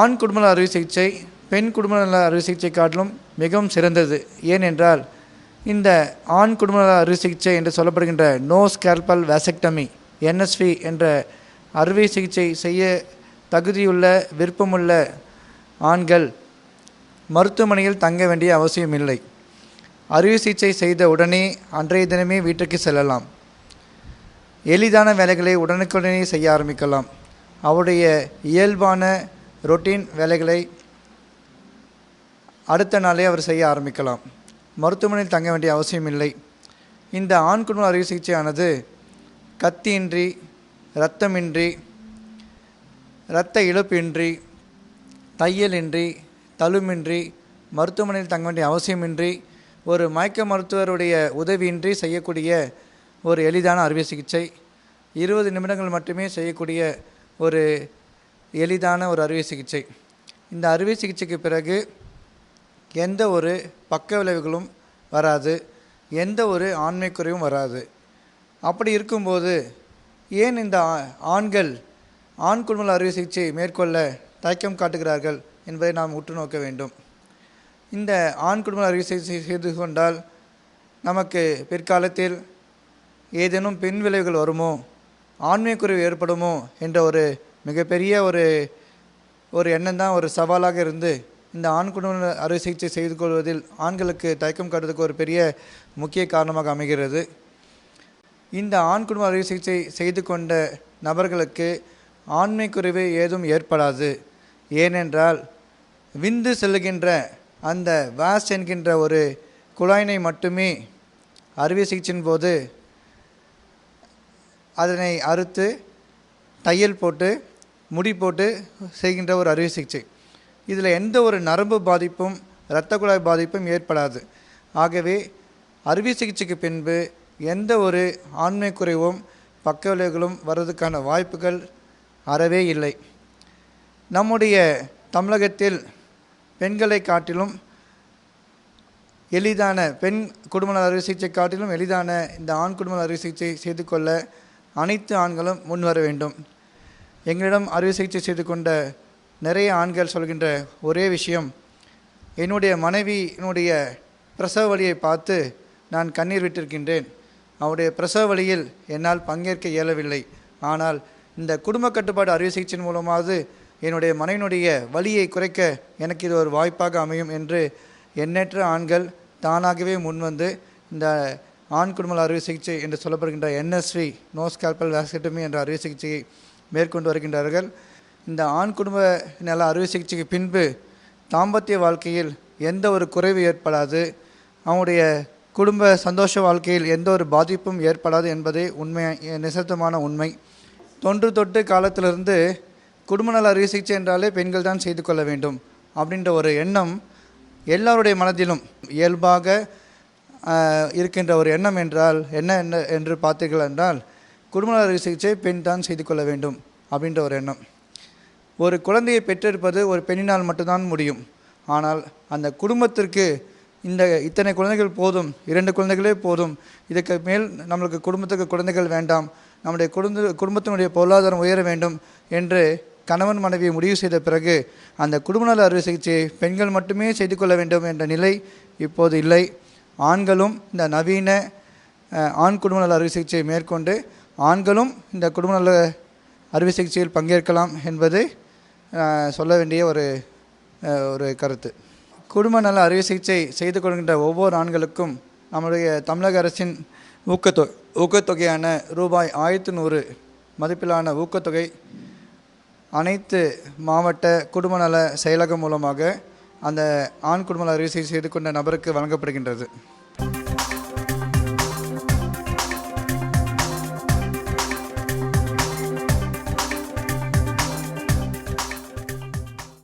ஆண் குடும்ப நல அறுவை சிகிச்சை பெண் குடும்ப நல அறுவை சிகிச்சை காட்டிலும் மிகவும் சிறந்தது. ஏனென்றால் இந்த ஆண் குடும்ப நல அறுவை சிகிச்சை என்று சொல்லப்படுகின்ற நோ ஸ்கேல்பல் வாசெக்டமி NSV என்ற அறுவை சிகிச்சை செய்ய தகுதியுள்ள விருப்பமுள்ள ஆண்கள் மருத்துவமனையில் தங்க வேண்டிய அவசியமில்லை. அறுவை சிகிச்சை செய்த உடனே அன்றைய தினமே வீட்டுக்கு செல்லலாம். எளிதான வேலைகளை உடனுக்குடனே செய்ய ஆரம்பிக்கலாம். அவருடைய இயல்பான ரொட்டீன் வேலைகளை அடுத்த நாளே அவர் செய்ய ஆரம்பிக்கலாம். மருத்துவமனையில் தங்க வேண்டிய அவசியமில்லை. இந்த ஆண் குடும்ப அறுவை சிகிச்சையானது கத்தியின்றி, இரத்தமின்றி, இரத்த இழப்பின்றி, தையலின்றி, தழுமின்றி, மருத்துவமனையில் தங்க வேண்டிய அவசியமின்றி, ஒரு மயக்க மருத்துவருடைய உதவியின்றி செய்யக்கூடிய ஒரு எளிதான அறுவை சிகிச்சை. 20 நிமிடங்கள் மட்டுமே செய்யக்கூடிய ஒரு எளிதான ஒரு அறுவை சிகிச்சை. இந்த அறுவை சிகிச்சைக்கு பிறகு எந்த ஒரு பக்க விளைவுகளும் வராது, எந்த ஒரு ஆண்மை குறைவும் வராது. அப்படி இருக்கும்போது ஏன் இந்த ஆண்கள் ஆண் குடும்ப அறுவை சிகிச்சை மேற்கொள்ள தயக்கம் காட்டுகிறார்கள் என்பதை நாம் உற்று நோக்க வேண்டும். இந்த ஆண் குடும்ப அறுவை சிகிச்சை செய்து கொண்டால் நமக்கு பிற்காலத்தில் ஏதேனும் பின் விளைவுகள் வருமோ, ஆண்மை குறைவு ஏற்படுமோ என்ற ஒரு மிகப்பெரிய ஒரு எண்ணம் தான் ஒரு சவாலாக இருந்து இந்த ஆண் குடும்ப அறுவை சிகிச்சை செய்து கொள்வதில் ஆண்களுக்கு தயக்கம் காட்டுவதற்கு ஒரு பெரிய முக்கிய காரணமாக அமைகிறது. இந்த ஆண் குடும்ப அறுவை சிகிச்சை செய்து கொண்ட நபர்களுக்கு ஆண்மை குறைவு ஏதும் ஏற்படாது. ஏனென்றால் விந்து செல்லுகின்ற அந்த வாஸ் என்கின்ற ஒரு குழாயினை மட்டுமே அறுவை சிகிச்சையின் போது அதனை அறுத்து தையல் போட்டு முடி போட்டு செய்கின்ற ஒரு அறுவை சிகிச்சை. இதில் எந்த ஒரு நரம்பு பாதிப்பும் இரத்த குழாய் பாதிப்பும் ஏற்படாது. ஆகவே அறுவை சிகிச்சைக்கு பின்பு எந்த ஒரு ஆண்மை குறைவும் பக்க விளைவுகளும் வர்றதுக்கான வாய்ப்புகள் அறவே இல்லை. நம்முடைய தமிழகத்தில் பெண்களை காட்டிலும் எளிதான பெண் குடும்ப நல அறுவை சிகிச்சை காட்டிலும் எளிதான இந்த ஆண் குடும்ப நல அறுவை சிகிச்சை செய்து கொள்ள அனைத்து ஆண்களும் முன்வர வேண்டும். எங்களிடம் அறுவை சிகிச்சை செய்து கொண்ட நிறைய ஆண்கள் சொல்கின்ற ஒரே விஷயம், என்னுடைய மனைவியினுடைய பிரசவ வலியை பார்த்து நான் கண்ணீர் விட்டிருக்கின்றேன். அவருடைய பிரசவ வலியில் என்னால் பங்கேற்க இயலவில்லை. ஆனால் இந்த குடும்ப கட்டுப்பாடு அறுவை சிகிச்சையின் மூலமாவது என்னுடைய மனைவினுடைய வலியை குறைக்க எனக்கு இது ஒரு வாய்ப்பாக அமையும் என்று எண்ணற்ற ஆண்கள் தானாகவே முன்வந்து இந்த ஆண் குடும்ப அறுவை சிகிச்சை என்று சொல்லப்படுகின்ற NSV நோ ஸ்கேல்பல் வாசெக்டமி என்ற அறுவை சிகிச்சையை மேற்கொண்டு வருகின்றார்கள். இந்த ஆண் குடும்ப நல அறுவை சிகிச்சைக்கு பின்பு தாம்பத்திய வாழ்க்கையில் எந்த ஒரு குறைவு ஏற்படாது, அவனுடைய குடும்ப சந்தோஷ வாழ்க்கையில் எந்த ஒரு பாதிப்பும் ஏற்படாது என்பதே உண்மை, நிசப்தமான உண்மை. தொன்று தொட்டு காலத்திலிருந்து குடும்ப நல அறுவை சிகிச்சை என்றாலே பெண்கள் தான் செய்து கொள்ள வேண்டும் அப்படின்ற ஒரு எண்ணம் எல்லாருடைய மனதிலும் இயல்பாக இருக்கின்ற ஒரு எண்ணம் என்றால் என்ன என்று பார்த்தீர்கள் என்றால், குடும்ப நல அறுவை சிகிச்சை பெண் தான் செய்து கொள்ள வேண்டும் அப்படின்ற ஒரு எண்ணம். ஒரு குழந்தையை பெற்றெடுப்பது ஒரு பெண்ணினால் மட்டும்தான் முடியும். ஆனால் அந்த குடும்பத்திற்கு இத்தனை குழந்தைகள் போதும், 2 குழந்தைகளே போதும், இதுக்கு மேல் நம்மளுக்கு குடும்பத்துக்கு குழந்தைகள் வேண்டாம், நம்முடைய குடும்பத்தினுடைய பொருளாதாரம் உயர வேண்டும் என்று கணவன் மனைவியை முடிவு செய்த பிறகு அந்த குடும்ப நல அறுவை சிகிச்சையை பெண்கள் மட்டுமே செய்து கொள்ள வேண்டும் என்ற நிலை இப்போது இல்லை. ஆண்களும் இந்த நவீன ஆண் குடும்ப நல அறுவை சிகிச்சையை மேற்கொண்டு ஆண்களும் இந்த குடும்ப நல அறுவை சிகிச்சையில் பங்கேற்கலாம் என்பது சொல்ல வேண்டிய ஒரு கருத்து. குடும்ப நல அறுவை சிகிச்சை செய்து கொள்கின்ற ஒவ்வொரு ஆண்களுக்கும் நம்முடைய தமிழக அரசின் ஊக்கத்தொகையான ரூபாய் 1100 மதிப்பிலான ஊக்கத்தொகை அனைத்து மாவட்ட குடும்ப நல செயலகம் மூலமாக அந்த ஆண் குடும்ப நல அறுவை சிகிச்சை செய்து கொண்ட நபருக்கு வழங்கப்படுகின்றது.